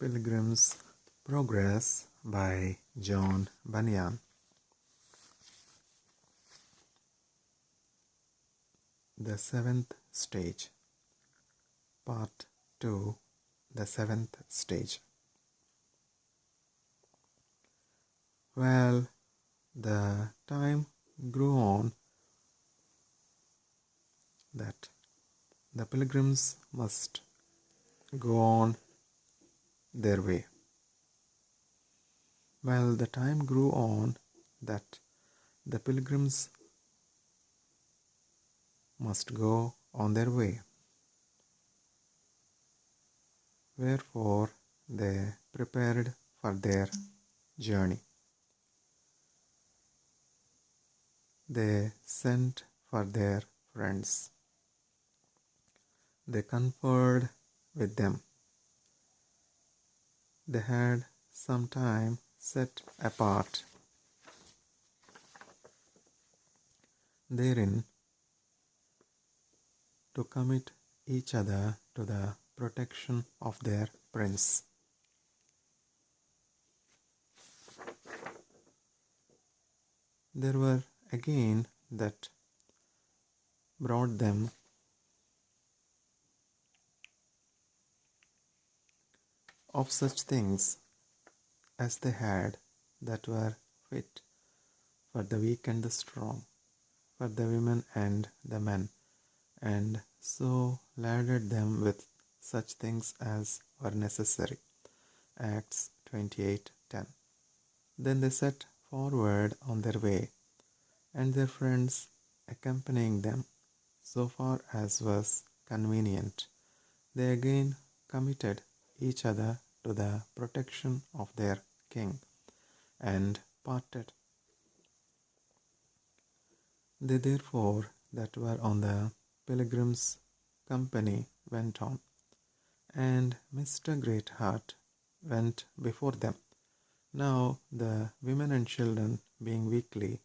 Pilgrims' Progress by John Bunyan. The Seventh Stage. Part 2. The Seventh Stage. Well, the time grew on that the pilgrims must go on their way. Well, the time grew on that the pilgrims must go on their way. Wherefore they prepared for their journey. They sent for their friends. They conferred with them. They had some time set apart therein to commit each other to the protection of their prince. There were again that brought them of such things as they had that were fit for the weak and the strong, for the women and the men, and so laddered them with such things as were necessary. Acts 28:10. Then they set forward on their way, and their friends accompanying them so far as was convenient. They again committed each other to the protection of their king, and parted. They therefore that were on the pilgrims' company went on, and Mr. Greatheart went before them. Now the women and children being weakly,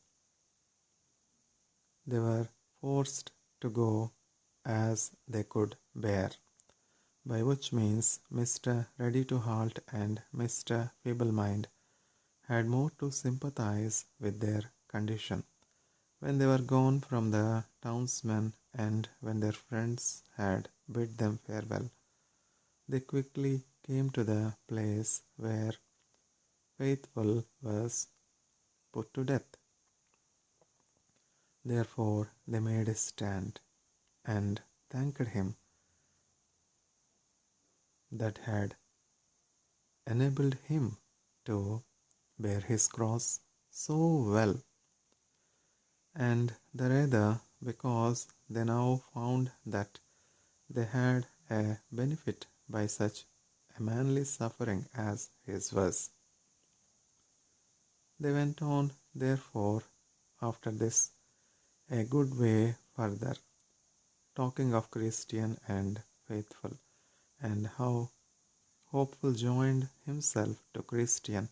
they were forced to go as they could bear, by which means Mr. Ready to Halt and Mr. Feeble-Mind had more to sympathize with their condition. When they were gone from the townsmen, and when their friends had bid them farewell, they quickly came to the place where Faithful was put to death. Therefore they made a stand, and thanked him that had enabled him to bear his cross so well, and the rather because they now found that they had a benefit by such a manly suffering as his was. They went on, therefore, after this, a good way further, talking of Christian and Faithful, and how Hopeful joined himself to Christian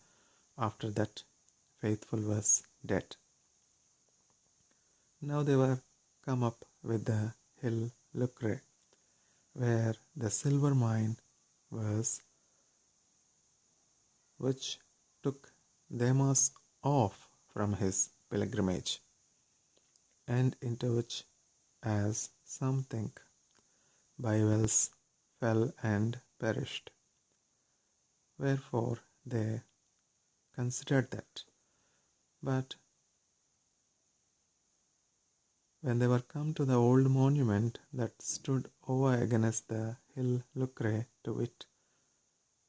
after that Faithful was dead. Now they were come up with the hill Lucre, where the silver mine was, which took Demas off from his pilgrimage, and into which, as some think, Bibles fell and perished. Wherefore they considered that. But when they were come to the old monument that stood over against the hill Lucre, to wit,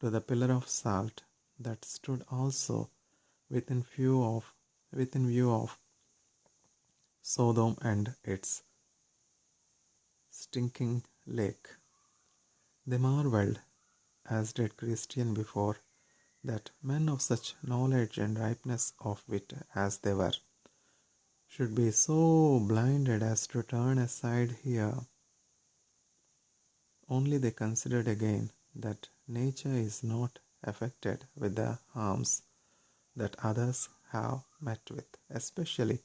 to the pillar of salt that stood also within view of Sodom and its stinking lake, they marveled, as did Christian before, that men of such knowledge and ripeness of wit as they were should be so blinded as to turn aside here. Only they considered again that nature is not affected with the harms that others have met with, especially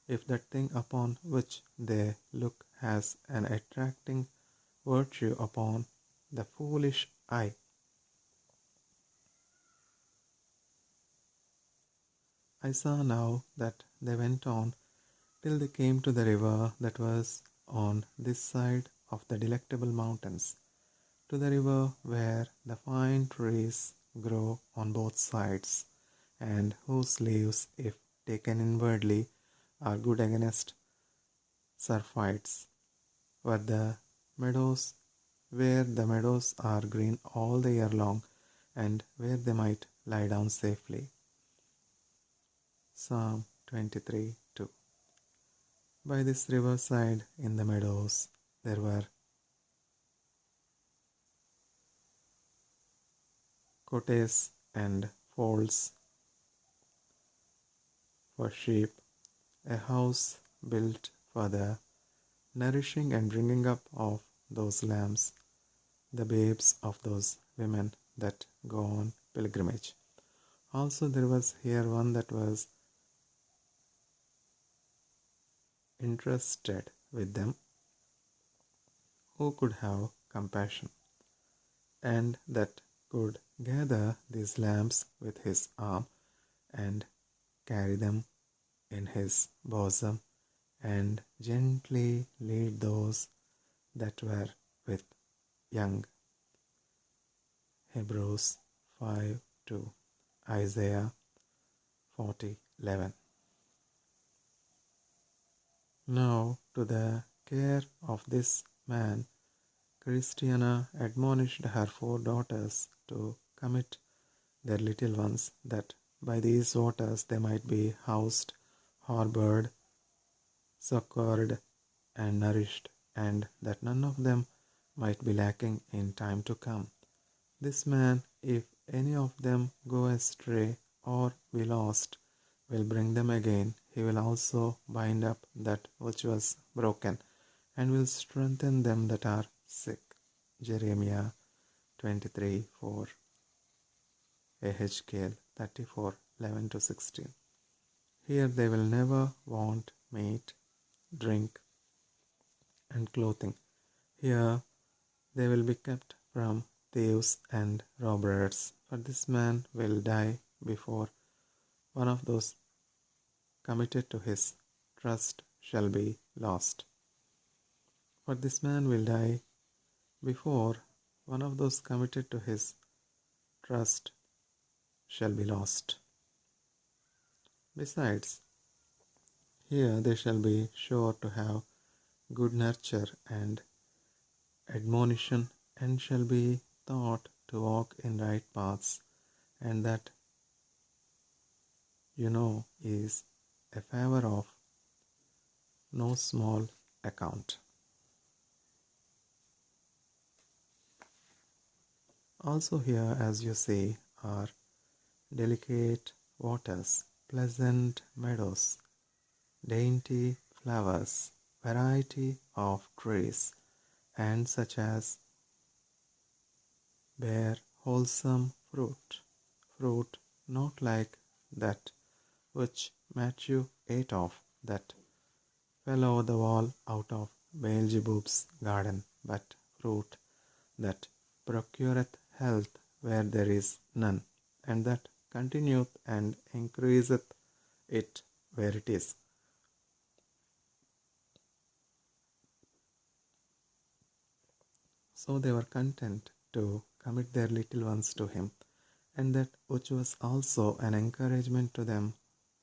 if that thing upon which they look has an attracting virtue upon the foolish eye. I saw now that they went on till they came to the river that was on this side of the Delectable Mountains, to the river where the fine trees grow on both sides, and whose leaves, if taken inwardly, are good against surfeites, where the meadows are green all the year long, and where they might lie down safely. Psalm 23 2. By this riverside in the meadows there were cottages and folds for sheep, a house built for the nourishing and bringing up of those lambs, the babes of those women that go on pilgrimage. Also there was here one that was interested with them, who could have compassion, and that could gather these lambs with his arm and carry them in his bosom and gently lead those that were with young. Hebrews 5 2, Isaiah 40:11. Now to the care of this man Christiana admonished her 4 daughters to commit their little ones, that by these waters they might be housed, harbored, succored, and nourished, and that none of them might be lacking in time to come. This man, if any of them go astray or be lost, will bring them again. He will also bind up that which was broken, and will strengthen them that are sick. Jeremiah 23:4, AHKL 34:11-16. Here they will never want meat, drink, and clothing. Here they will be kept from thieves and robbers, for this man will die before one of those committed to his trust shall be lost. For this man will die before one of those committed to his trust shall be lost. Besides, here they shall be sure to have good nurture and admonition, and shall be taught to walk in right paths, and that is a favor of no small account. Also here, as you see, are delicate waters, pleasant meadows, dainty flowers, variety of trees, and such as bear wholesome fruit not like that which Matthew ate of, that fell over the wall out of Beelzebub's garden, but fruit that procureth health where there is none, and that continueth and increaseth it where it is. So they were content to commit their little ones to him, and that which was also an encouragement to them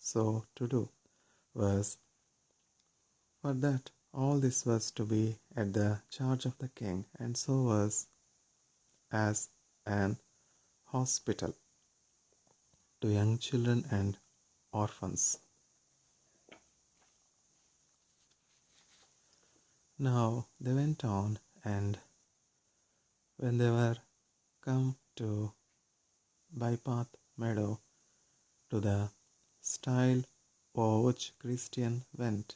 so to do was, for that all this was to be at the charge of the king, and so was as an hospital to young children and orphans. Now they went on, and when they were come to Bypath Meadow, to the stile over which Christian went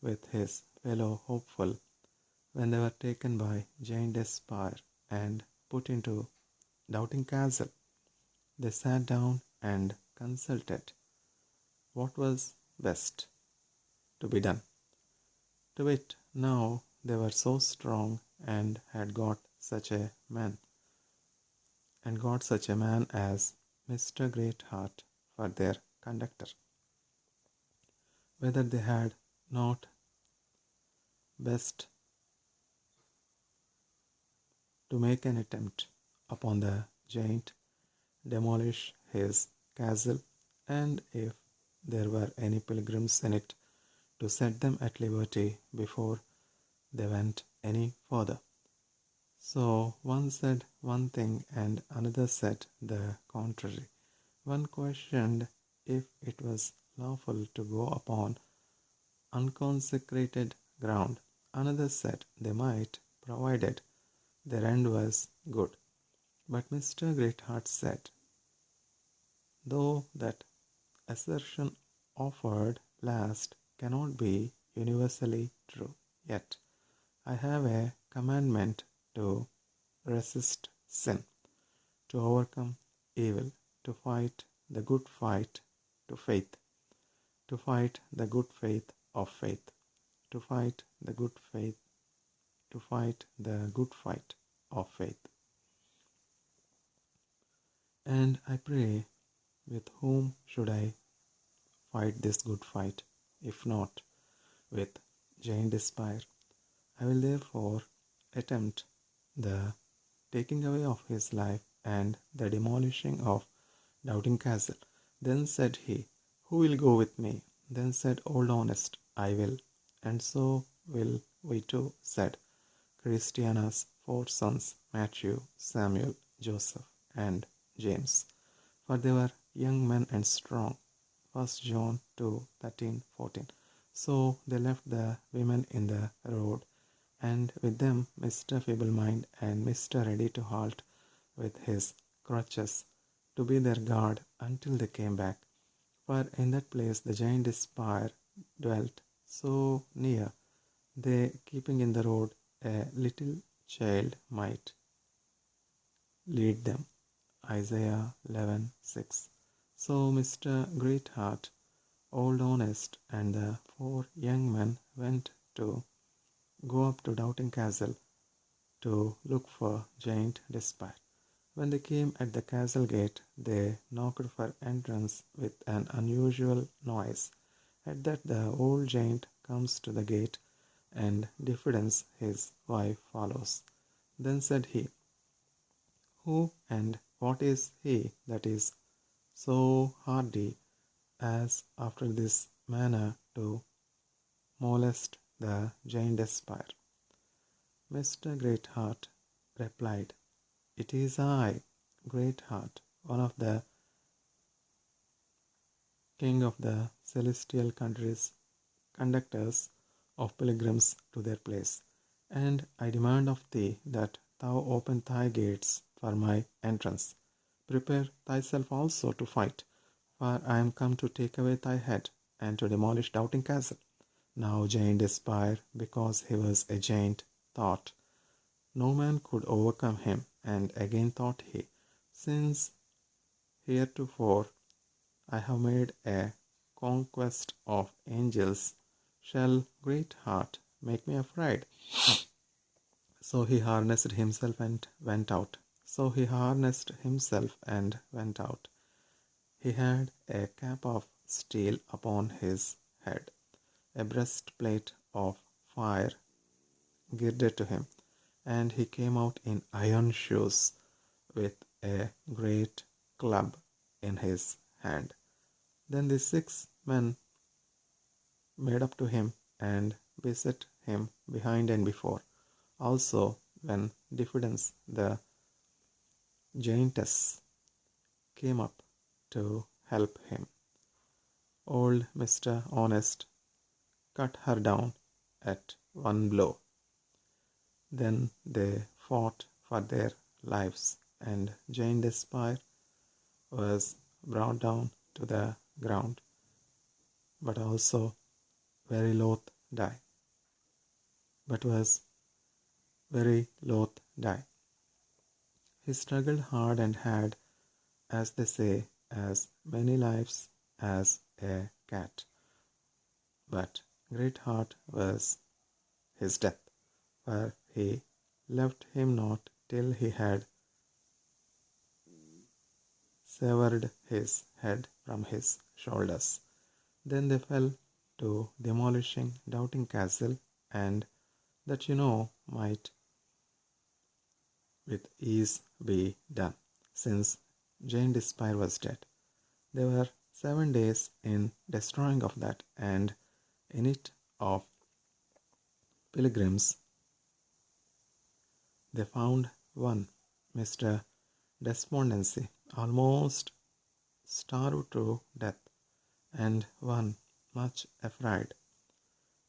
with his fellow hopeful, when they were taken by Jane Despair and put into Doubting Castle, they sat down and consulted what was best to be done. To wit, now they were so strong, and had got such a man, as Mr. Greatheart for their conductor, whether they had not best to make an attempt upon the giant, demolish his castle, and if there were any pilgrims in it, to set them at liberty before they went any further. So one said one thing and another said the contrary. One questioned if it was lawful to go upon unconsecrated ground. Another said they might, provided their end was good. But Mr. Greatheart said, though that assertion offered last cannot be universally true, yet I have a commandment to resist sin, to overcome evil, to fight the good fight to faith, to fight the good faith of faith, to fight the good faith, to fight the good fight of faith. And I pray, with whom should I fight this good fight, if not with Jane Despair? I will therefore attempt the taking away of his life and the demolishing of Doubting Castle. Then said he, who will go with me? Then said Old Honest, I will. And so will we too, said Christiana's 4 sons, Matthew, Samuel, Joseph, and James, for they were young men and strong. 1 John 2:13-14. So they left the women in the road, and with them Mr. Feeble-mind and Mr. Ready to Halt with his crutches, to be their guard until they came back. For in that place the giant Despair dwelt so near, they keeping in the road a little child might lead them. Isaiah 11:6. So Mr. Greatheart, Old Honest, and the 4 young men went to go up to Doubting Castle to look for Giant Despair. When they came at the castle gate, they knocked for entrance with an unusual noise. At that the old giant comes to the gate, and Diffidence his wife follows. Then said he, who and what is he that is so hardy as after this manner to molest the giant Despair? Mr. Greatheart replied, it is I, Greatheart, one of the king of the celestial countries, conductors of pilgrims to their place, and I demand of thee that thou open thy gates for my entrance. Prepare thyself also to fight, for I am come to take away thy head, and to demolish Doubting Castle. Now Giant Despair, because he was a giant, thought no man could overcome him, and again thought he, since heretofore I have made a conquest of angels, shall Greatheart make me afraid? So he harnessed himself and went out. He had a cap of steel upon his head, a breastplate of fire girded to him, and he came out in iron shoes, with a great club in his hand. Then the 6 men made up to him, and beset him behind and before. Also, when Diffidence the giantess came up to help him, old Mr. Honest cut her down at one blow. Then they fought for their lives, and Giant Despair was brought down to the ground, but also very loth die. He struggled hard and had, as they say, as many lives as a cat. But Greatheart was his death, for he left him not till he had severed his head from his shoulders. Then they fell to demolishing Doubting Castle, and that might with ease be done, since Jane Despair was dead. There were 7 days in destroying of that, and in it of Pilgrims they found one, Mr. Despondency, almost starved to death, and one much afraid,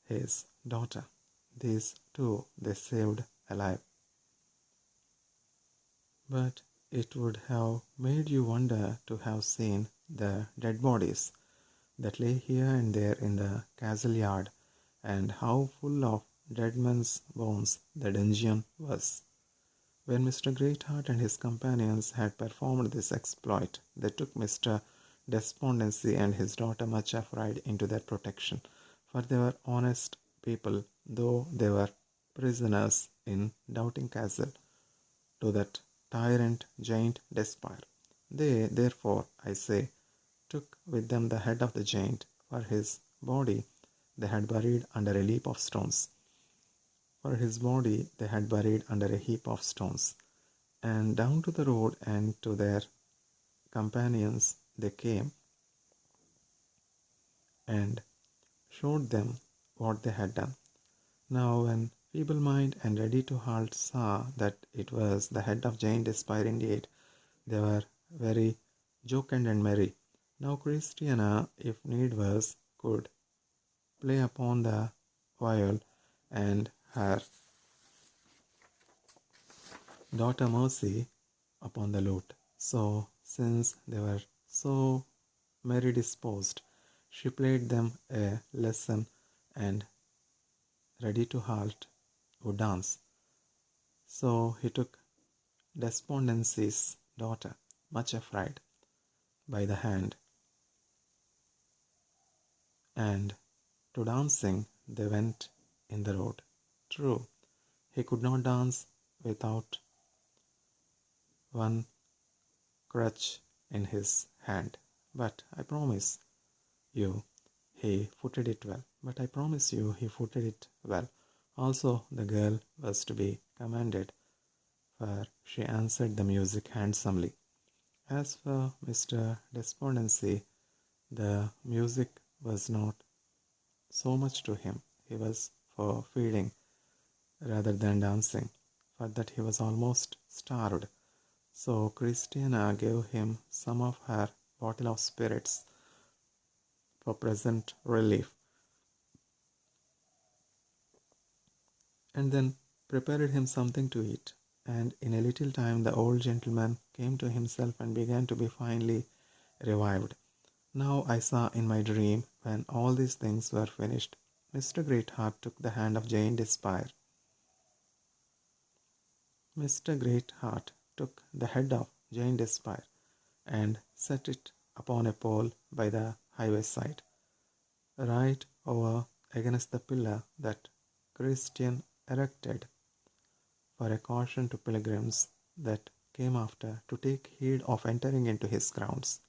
his daughter. These two they saved alive. But it would have made you wonder to have seen the dead bodies that lay here and there in the castle yard, and how full of dead men's bones the dungeon was. When Mr. Greatheart and his companions had performed this exploit, they took Mr. Despondency and his daughter much afraid into their protection, for they were honest people, though they were prisoners in Doubting Castle to that tyrant giant Despair. They, therefore, I say, took with them the head of the giant, for his body they had buried under a heap of stones. For his body they had buried under a heap of stones. And down to the road and to their companions they came and showed them what they had done. Now when Feeble-Mind and Ready-to-Halt saw that it was the head of Jane Despair indeed, they were very jocund and merry. Now Christiana, if need was, could play upon the viol, and her daughter Mercy upon the lute. So, since they were so merry disposed, she played them a lesson, and Ready-to-Halt would dance. So he took Despondency's daughter, much afraid, by the hand, and to dancing they went in the road. True, he could not dance without one crutch in his hand, but I promise you he footed it well. Also the girl was to be commended, for she answered the music handsomely. As for Mr. Despondency, the music was not so much to him. He was for feeding rather than dancing, for that he was almost starved. So Christiana gave him some of her bottle of spirits for present relief, and then prepared him something to eat. And in a little time the old gentleman came to himself and began to be finely revived. Now I saw in my dream, when all these things were finished, Mr. Greatheart took the hand of Jane Despair. Mr. Greatheart took the head of Jane Despair and set it upon a pole by the highway side, right over against the pillar that Christian erected for a caution to pilgrims that came after to take heed of entering into his grounds.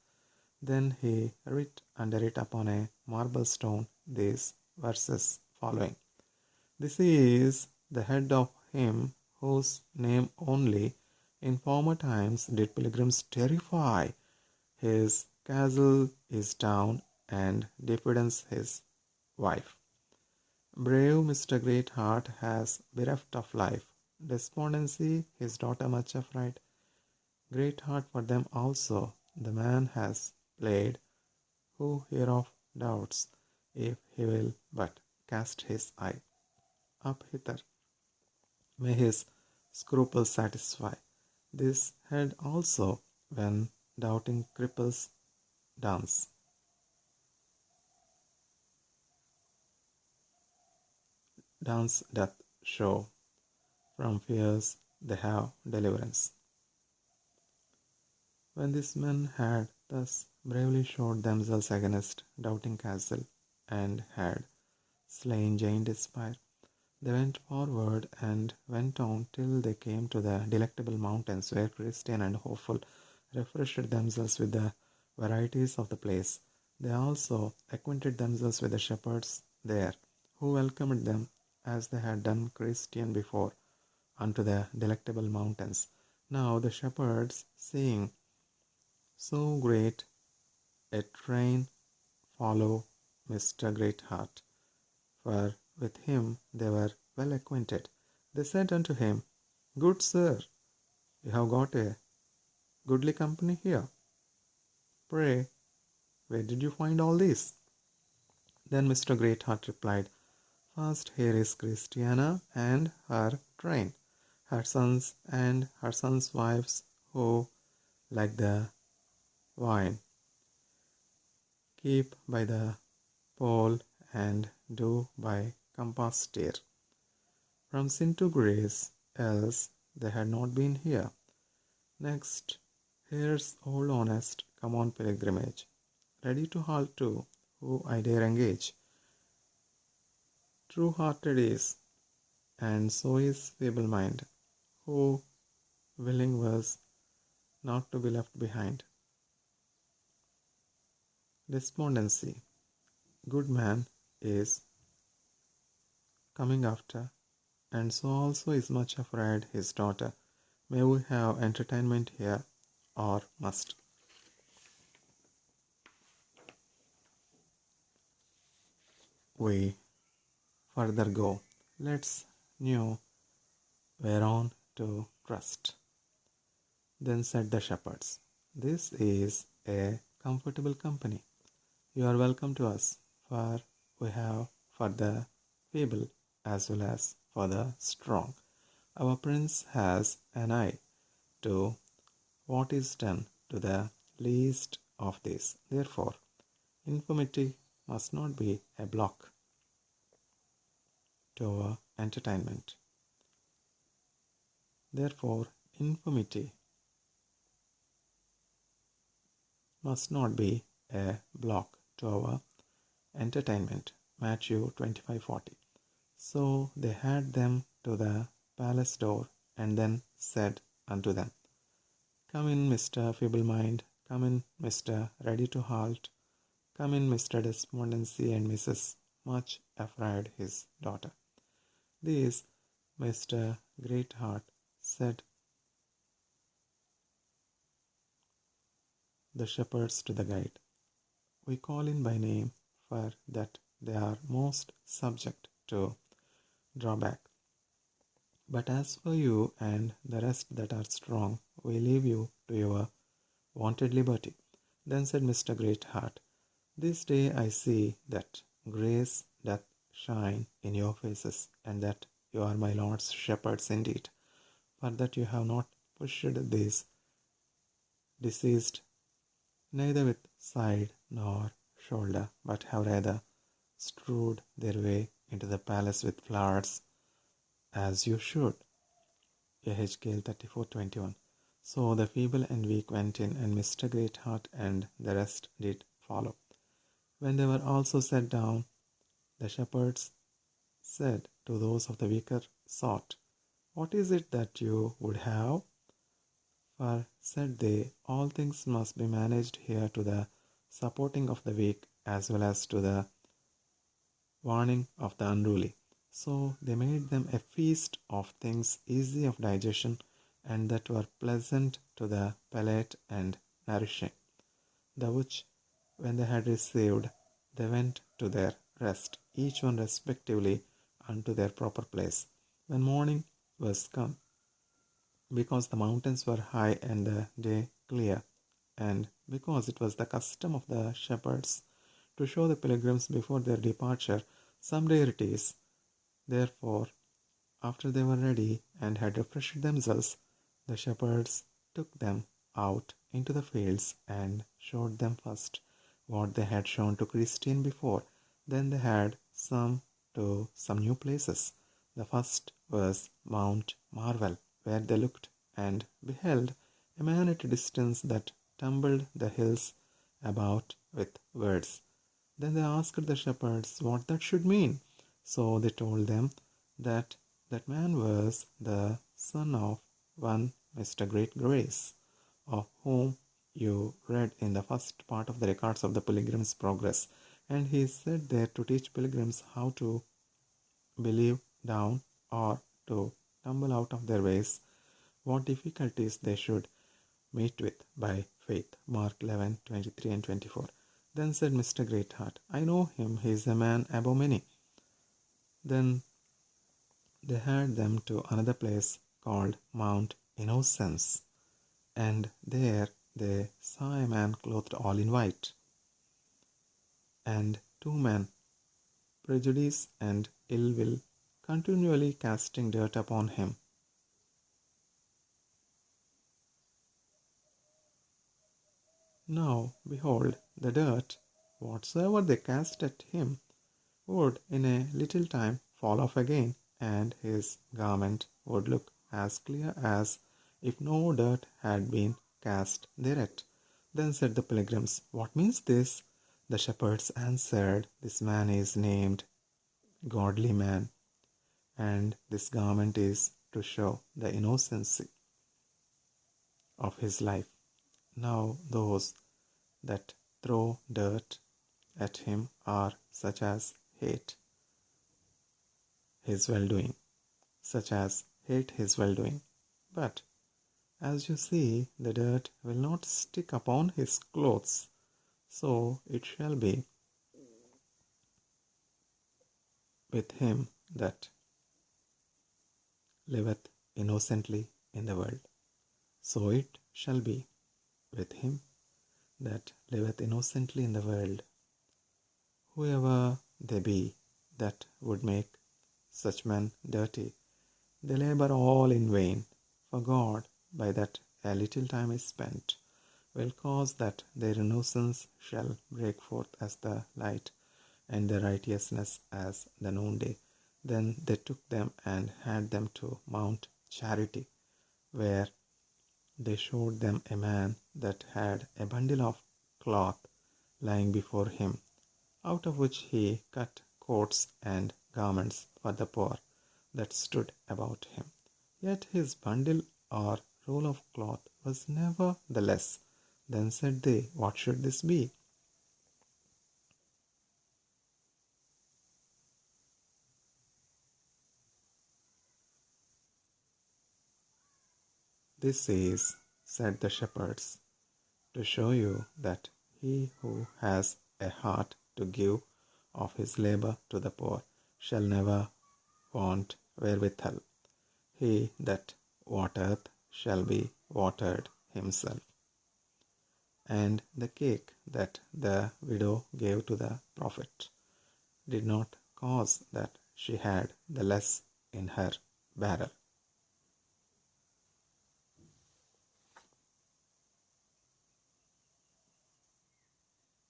Then he writ under it upon a marble stone these verses following: This is the head of him whose name only in former times did pilgrims terrify. His castle is down, and diffidence his wife. Brave Mr. Greatheart has bereft of life. Despondency his daughter much afraid. Greatheart for them also the man has played, who hereof doubts, if he will but cast his eye up hither, may his scruples satisfy. This head also, when doubting cripples dance doth show, from fears they have deliverance. When these men had thus bravely showed themselves against Doubting Castle, and had slain Jane Despair, they went forward and went on till they came to the Delectable Mountains, where Christian and Hopeful refreshed themselves with the varieties of the place. They also acquainted themselves with the shepherds there, who welcomed them as they had done Christian before unto the delectable mountains. Now the shepherds, seeing so great a train follow Mr. Greatheart, for with him they were well acquainted, they said unto him, Good sir, you have got a goodly company here. Pray, where did you find all this? Then Mr. Greatheart replied, First, here is Christiana and her train, her sons and her sons' wives, who, like the vine, keep by the pole and do by compass steer from sin to grace, else they had not been here. Next, here's old honest come on pilgrimage, ready to halt too, who I dare engage. True-hearted is, and so is feeble mind, who willing was not to be left behind. Despondency. Good man is coming after, and so also is much afraid his daughter. May we have entertainment here, or must? We further go. Let's know whereon to trust. Then said the shepherds, This is a comfortable company. You are welcome to us, for we have for the feeble as well as for the strong. Our prince has an eye to what is done to the least of these. Therefore, infirmity must not be a block to our entertainment. Therefore, infirmity must not be a block to our entertainment. Matthew 25:40. So they had them to the palace door, and then said unto them, Come in, Mr. Feeble-mind, come in, Mr. Ready to halt, come in, Mr. Despondency and Mrs. Much afraid his daughter. This Mr. Greatheart said the shepherds to the guide, We call in by name, for that they are most subject to drawback. But as for you and the rest that are strong, we leave you to your wonted liberty. Then said Mr. Greatheart, This day I see that grace doth shine in your faces, and that you are my Lord's shepherds indeed, for that you have not pushed these deceased neither with side nor shoulder, but have rather strewed their way into the palace with flowers, as you should. Ehzl 34:21. So the feeble and weak went in, and Mr. Greatheart and the rest did follow. When they were also set down, the shepherds said to those of the weaker sort, What is it that you would have? For, said they, all things must be managed here to the supporting of the weak as well as to the warning of the unruly. So they made them a feast of things easy of digestion and that were pleasant to the palate and nourishing, the which, when they had received, they went to their rest, each one respectively unto their proper place. When morning was come, because the mountains were high and the day clear, and because it was the custom of the shepherds to show the pilgrims before their departure some deities, therefore, after they were ready and had refreshed themselves, the shepherds took them out into the fields and showed them first what they had shown to Christian before. Then they had some to some new places. The first was Mount Marvel, where they looked and beheld a man at a distance that tumbled the hills about with words. Then they asked the shepherds what that should mean. So they told them that that man was the son of one Mr. Great Grace, of whom you read in the first part of the records of the Pilgrims' progress, and he is said there to teach pilgrims how to believe down or to tumble out of their ways, what difficulties they should meet with by faith. Mark 11:23 and 24. Then said Mr. Greatheart, I know him, he is a man above many. Then they had them to another place called Mount Innocence, and there they saw a man clothed all in white, and two men, prejudice and ill will, continually casting dirt upon him. Now, behold, the dirt, whatsoever they cast at him, would in a little time fall off again, and his garment would look as clear as if no dirt had been cast thereat. Then said the pilgrims, What means this? The shepherds answered, This man is named Godly Man, and this garment is to show the innocency of his life. Now those that throw dirt at him are such as hate his well-doing, But as you see, the dirt will not stick upon his clothes, so it shall be with him that liveth innocently in the world. So it shall be with him that liveth innocently in the world. Whoever they be that would make such men dirty, they labor all in vain, for God, by that a little time is spent, will cause that their innocence shall break forth as the light, and their righteousness as the noonday. Then they took them and had them to Mount Charity, where they showed them a man that had a bundle of cloth lying before him, out of which he cut coats and garments for the poor that stood about him. Yet his bundle or roll of cloth was never the less. Then said they, What should this be? This is, said the shepherds, to show you that he who has a heart to give of his labor to the poor shall never want wherewithal. He that watereth shall be watered himself. And the cake that the widow gave to the prophet did not cause that she had the less in her barrel.